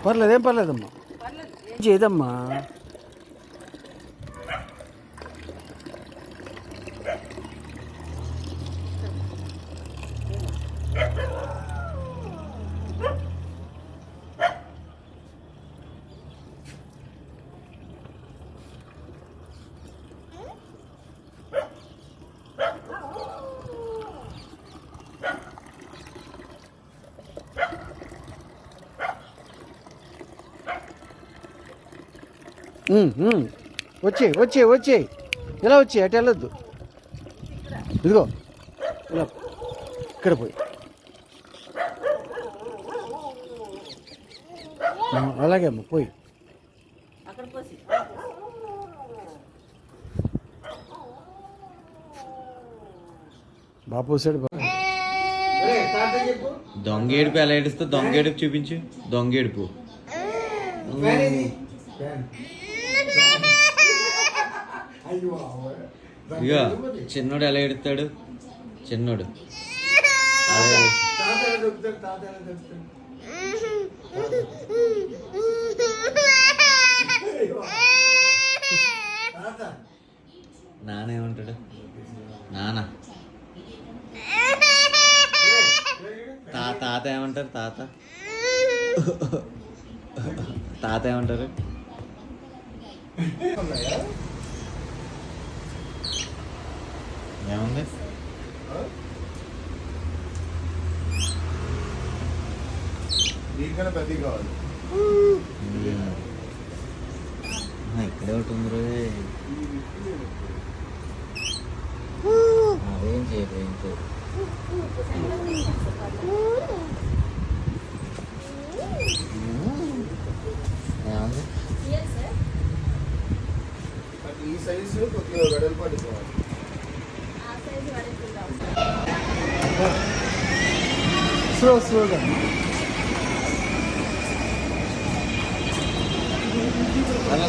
పర్లేదు, ఏం పర్లేదమ్మా, చేయదమ్మా. వచ్చే వచ్చే వచ్చే ఇలా వచ్చే, అటు వెళ్ళొద్దు. ఇదిగో ఇలా ఇక్కడ పోయి అలాగే అమ్మ పోయి. బాపు సైడ్ దొంగ ఏడుపు ఎలా ఏడుస్తా? దొంగ ఏడుపు చూపించు. దొంగ ఏడుపు. ఇక చిన్నోడు ఎలా ఎడుతాడు? చిన్నోడు నాన్న ఏమంటాడు? నాన్న తాత ఏమంటారు? తాత ఏమంటారు? ఏముంది? ఇక్కడే ఒకటి ఉంది. అదేం చేయదు, ఏం చేయదు. ఏముంది? ఈ సైజు కొద్దిగా వెడల్పాటు స్లోగా అలా